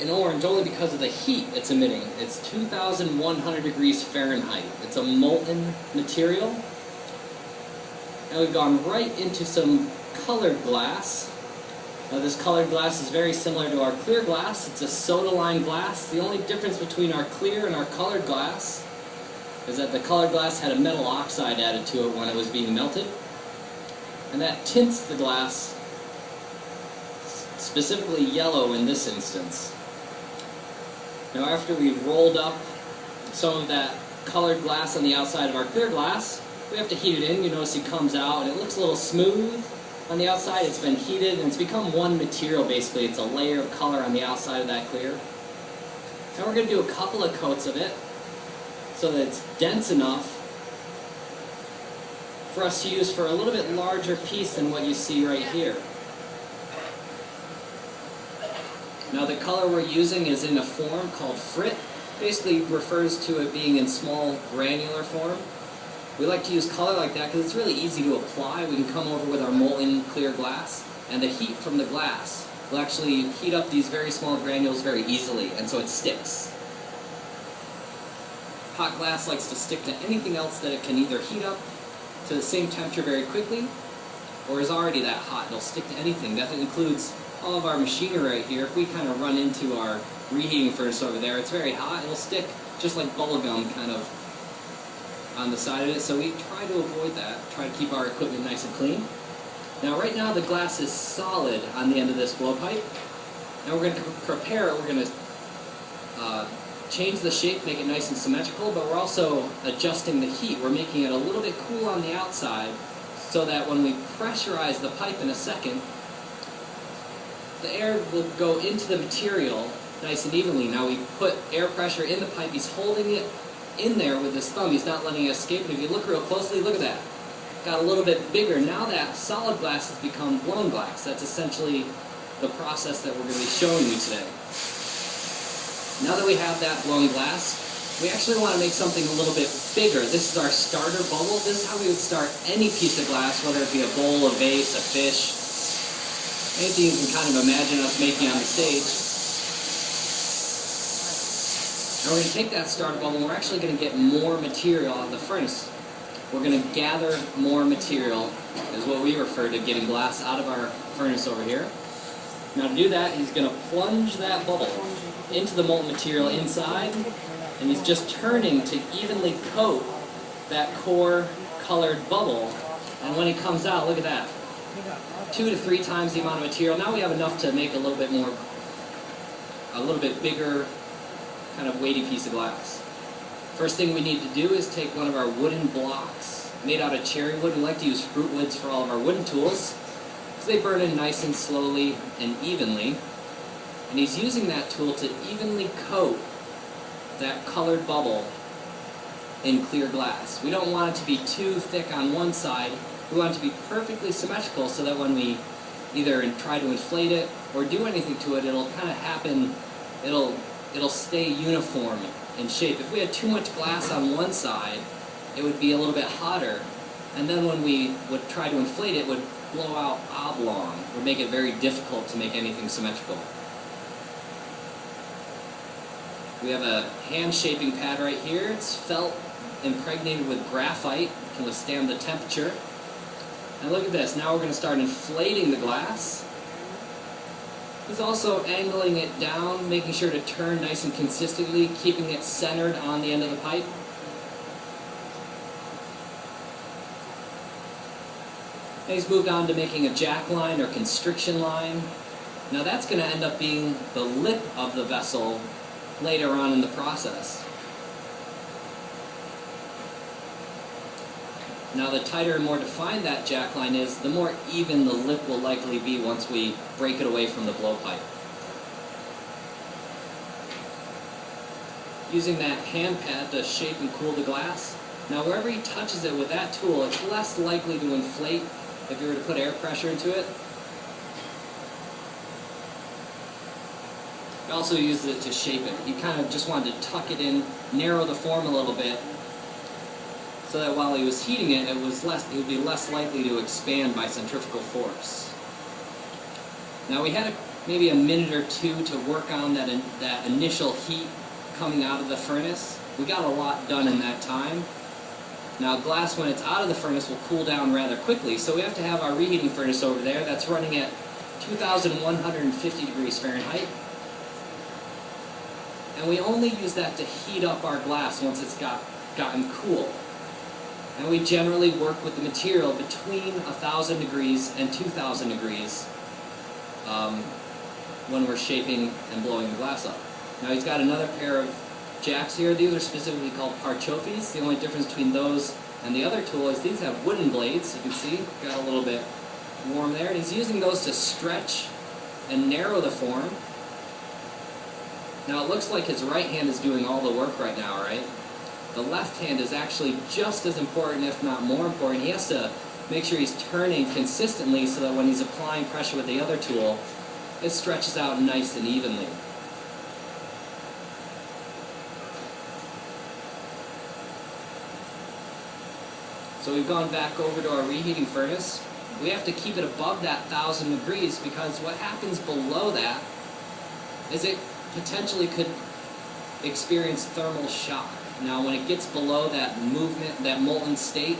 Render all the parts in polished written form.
in orange only because of the heat it's emitting. It's 2,100 degrees Fahrenheit. It's a molten material. And we've gone right into some colored glass. Now this colored glass is very similar to our clear glass. It's a soda-lime glass. The only difference between our clear and our colored glass is that the colored glass had a metal oxide added to it when it was being melted. And that tints the glass specifically yellow in this instance. Now after we've rolled up some of that colored glass on the outside of our clear glass, we have to heat it in. You notice it comes out and it looks a little smooth on the outside. It's been heated and it's become one material basically. It's a layer of color on the outside of that clear. And we're going to do a couple of coats of it so that it's dense enough for us to use for a little bit larger piece than what you see right here. Now the color we're using is in a form called frit. Basically refers to it being in small granular form. We like to use color like that because it's really easy to apply. We can come over with our molten clear glass, and the heat from the glass will actually heat up these very small granules very easily, and so it sticks. Hot glass likes to stick to anything else that it can either heat up to the same temperature very quickly, or is already that hot. It'll stick to anything. That includes all of our machinery right here. If we kind of run into our reheating furnace over there, it's very hot. It'll stick just like bubble gum kind of on the side of it. So we try to avoid that. Try to keep our equipment nice and clean. Now right now the glass is solid on the end of this blowpipe. Now we're going to prepare it. We're going to change the shape, make it nice and symmetrical, but we're also adjusting the heat. We're making it a little bit cool on the outside so that when we pressurize the pipe in a second, the air will go into the material nice and evenly. Now we put air pressure in the pipe. He's holding it in there with his thumb. He's not letting it escape. And if you look real closely, look at that. Got a little bit bigger. Now that solid glass has become blown glass. That's essentially the process that we're going to be showing you today. Now that we have that blown glass, we actually want to make something a little bit bigger. This is our starter bubble. This is how we would start any piece of glass, whether it be a bowl, a vase, a fish, anything you can kind of imagine us making on the stage. And we're going to take that starter bubble and we're actually going to get more material out of the furnace. We're going to gather more material, is what we refer to getting glass out of our furnace over here. Now to do that, he's going to plunge that bubble into the molten material inside, and he's just turning to evenly coat that core colored bubble. And when he comes out, look at that. 2 to 3 times the amount of material. Now we have enough to make a little bit bigger, kind of weighty piece of glass. First thing we need to do is take one of our wooden blocks made out of cherry wood. We like to use fruit woods for all of our wooden tools because they burn in nice and slowly and evenly. And he's using that tool to evenly coat that colored bubble in clear glass. We don't want it to be too thick on one side. We want it to be perfectly symmetrical so that when we either try to inflate it or do anything to it, it'll kind of happen, it'll stay uniform in shape. If we had too much glass on one side, it would be a little bit hotter, and then when we would try to inflate it, it would blow out oblong. It would make it very difficult to make anything symmetrical. We have a hand shaping pad right here. It's felt impregnated with graphite. It can withstand the temperature. And look at this. Now we're going to start inflating the glass. He's also angling it down, making sure to turn nice and consistently, keeping it centered on the end of the pipe. And he's moved on to making a jack line or constriction line. Now that's going to end up being the lip of the vessel later on in the process. Now the tighter and more defined that jack line is, the more even the lip will likely be once we break it away from the blowpipe. Using that hand pad to shape and cool the glass. Now wherever he touches it with that tool, it's less likely to inflate if you were to put air pressure into it. He also uses it to shape it. He kind of just wanted to tuck it in, narrow the form a little bit, so that while he was heating it, it would be less likely to expand by centrifugal force. Now we had maybe a minute or two to work on that initial heat coming out of the furnace. We got a lot done in that time. Now glass, when it's out of the furnace, will cool down rather quickly, so we have to have our reheating furnace over there that's running at 2,150 degrees Fahrenheit. And we only use that to heat up our glass once it's gotten cool. And we generally work with the material between 1,000 degrees and 2,000 degrees when we're shaping and blowing the glass up. Now he's got another pair of jacks here. These are specifically called parchofis. The only difference between those and the other tool is these have wooden blades. You can see, got a little bit warm there. And he's using those to stretch and narrow the form. Now it looks like his right hand is doing all the work right now, right? The left hand is actually just as important, if not more important. He has to make sure he's turning consistently so that when he's applying pressure with the other tool, it stretches out nice and evenly. So we've gone back over to our reheating furnace. We have to keep it above that 1,000 degrees because what happens below that is it potentially could experience thermal shock. Now when it gets below that movement, that molten state,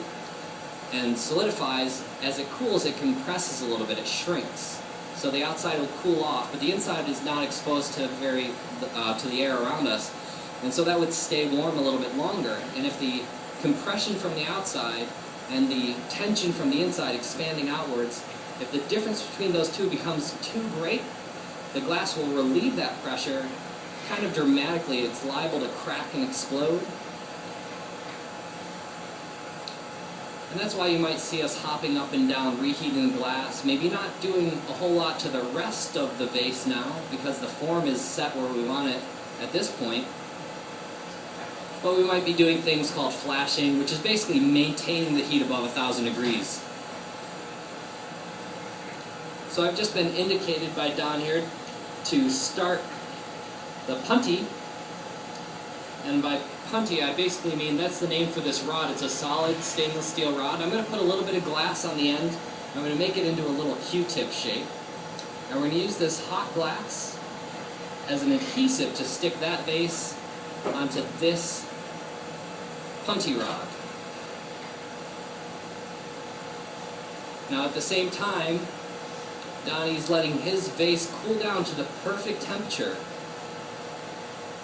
and solidifies, as it cools it compresses a little bit, it shrinks. So the outside will cool off, but the inside is not exposed to the air around us, and so that would stay warm a little bit longer. And if the compression from the outside and the tension from the inside expanding outwards, if the difference between those two becomes too great, the glass will relieve that pressure kind of dramatically. It's liable to crack and explode. And that's why you might see us hopping up and down, reheating the glass, maybe not doing a whole lot to the rest of the vase now, because the form is set where we want it at this point. But we might be doing things called flashing, which is basically maintaining the heat above 1,000 degrees. So I've just been indicated by Don here to start the punty. And by punty, I basically mean that's the name for this rod. It's a solid stainless steel rod. I'm going to put a little bit of glass on the end. I'm going to make it into a little Q-tip shape. And we're going to use this hot glass as an adhesive to stick that vase onto this punty rod. Now at the same time, Donnie's letting his vase cool down to the perfect temperature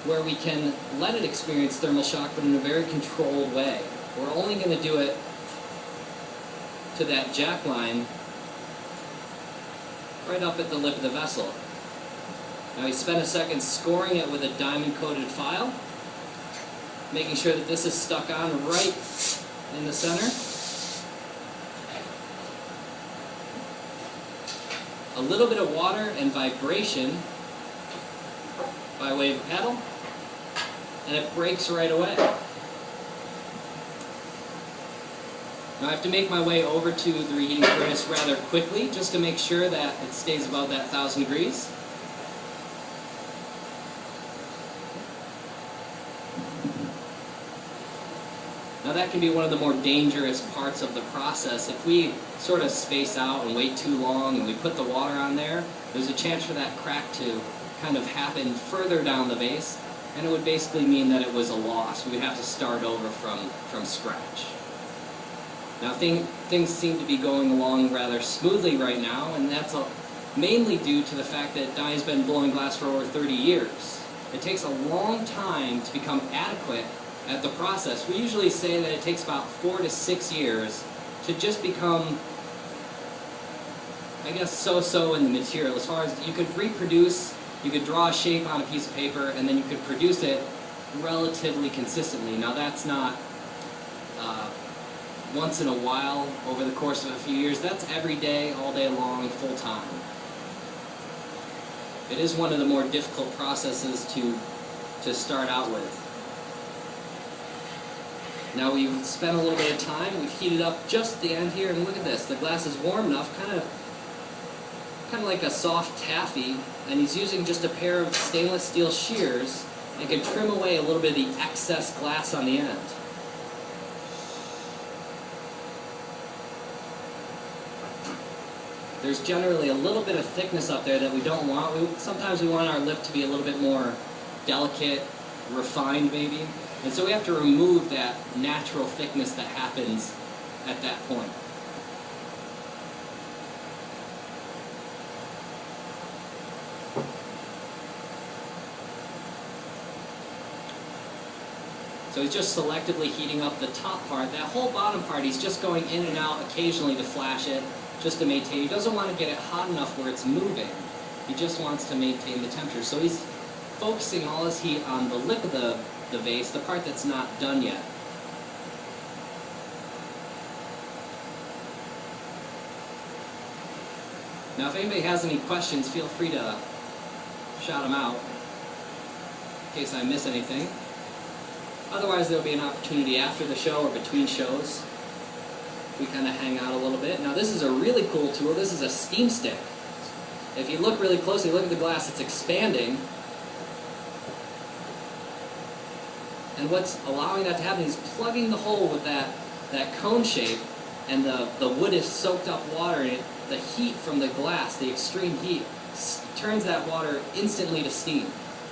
where we can let it experience thermal shock, but in a very controlled way. We're only going to do it to that jack line right up at the lip of the vessel. Now he spent a second scoring it with a diamond-coated file, making sure that this is stuck on right in the center. A little bit of water and vibration by way of pedal, and it breaks right away. Now I have to make my way over to the reheating furnace rather quickly just to make sure that it stays above that 1,000 degrees. Now that can be one of the more dangerous parts of the process. If we sort of space out and wait too long and we put the water on there, there's a chance for that crack to kind of happen further down the vase, and it would basically mean that it was a loss. We'd have to start over from scratch. Now things seem to be going along rather smoothly right now, and that's mainly due to the fact that Donnie's been blowing glass for over 30 years. It takes a long time to become adequate at the process. We usually say that it takes about 4 to 6 years to just become, I guess, so-so in the material. As far as you could reproduce, you could draw a shape on a piece of paper, and then you could produce it relatively consistently. Now that's not once in a while over the course of a few years. That's every day, all day long, full time. It is one of the more difficult processes to start out with. Now we've spent a little bit of time, we've heated up just at the end here, and look at this, the glass is warm enough, kind of like a soft taffy, and he's using just a pair of stainless steel shears and can trim away a little bit of the excess glass on the end. there's generally a little bit of thickness up there that we don't want. Sometimes we want our lip to be a little bit more delicate, refined maybe. And so we have to remove that natural thickness that happens at that point. So he's just selectively heating up the top part. That whole bottom part, he's just going in and out occasionally to flash it, just to maintain. He doesn't want to get it hot enough where it's moving. He just wants to maintain the temperature. So he's focusing all his heat on the lip of the vase, the part that's not done yet. Now if anybody has any questions, feel free to shout them out in case I miss anything. Otherwise, there'll be an opportunity after the show or between shows. We kind of hang out a little bit. Now, this is a really cool tool. This is a steam stick. If you look really closely, look at the glass, it's expanding. And what's allowing that to happen is plugging the hole with that cone shape, and the wood is soaked up water, and the heat from the glass, the extreme heat, turns that water instantly to steam.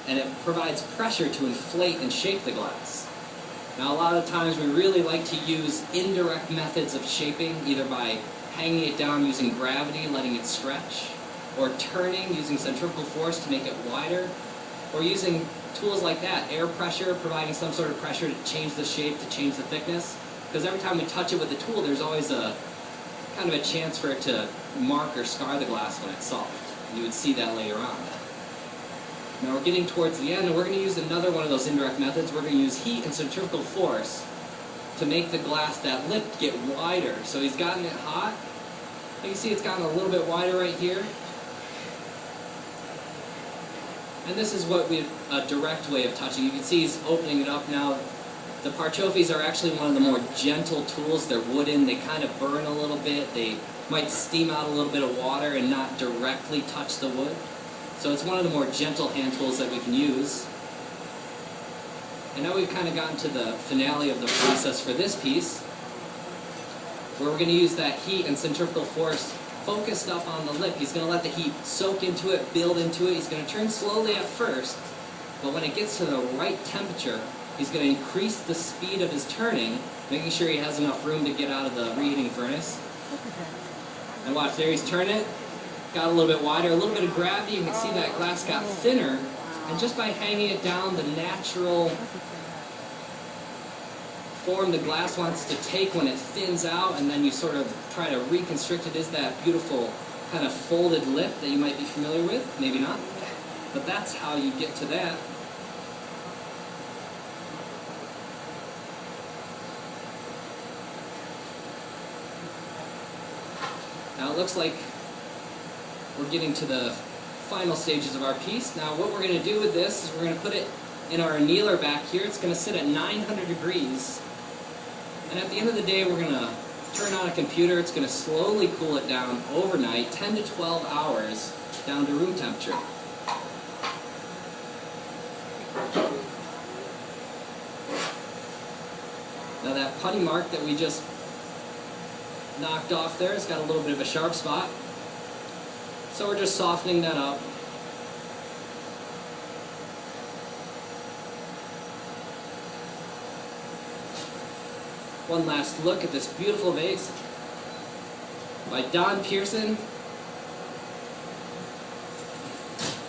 And it provides pressure to inflate and shape the glass. Now a lot of times we really like to use indirect methods of shaping, either by hanging it down using gravity, letting it stretch, or turning using centrifugal force to make it wider, or using tools like that, air pressure, providing some sort of pressure to change the shape, to change the thickness. Because every time we touch it with the tool, there's always a kind of a chance for it to mark or scar the glass when it's soft. You would see that later on. Now we're getting towards the end, and we're going to use another one of those indirect methods. We're going to use heat and centrifugal force to make the glass, that lip, get wider. So he's gotten it hot. You can see it's gotten a little bit wider right here. And this is what a direct way of touching. You can see he's opening it up now. The parchofis are actually one of the more gentle tools. They're wooden. They kind of burn a little bit. They might steam out a little bit of water and not directly touch the wood. So it's one of the more gentle hand tools that we can use. And now we've kind of gotten to the finale of the process for this piece, where we're going to use that heat and centrifugal force focused up on the lip. He's going to let the heat soak into it, build into it. He's going to turn slowly at first, but when it gets to the right temperature, he's going to increase the speed of his turning, making sure he has enough room to get out of the reheating furnace. And watch, there he's turning it. Got a little bit wider, a little bit of gravity. You can see that glass got thinner, and just by hanging it down, the natural form the glass wants to take when it thins out, and then you sort of try to reconstruct it, is that beautiful kind of folded lip that you might be familiar with. Maybe not, but that's how you get to that. Now it looks like we're getting to the final stages of our piece. Now what we're going to do with this is we're going to put it in our annealer back here. It's going to sit at 900 degrees. And at the end of the day, we're going to turn on a computer. It's going to slowly cool it down overnight, 10 to 12 hours, down to room temperature. Now that putty mark that we just knocked off there, it's got a little bit of a sharp spot. So we're just softening that up. One last look at this beautiful vase by Don Pearson.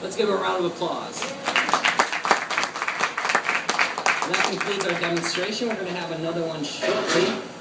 Let's give him a round of applause. And that concludes our demonstration. We're going to have another one shortly.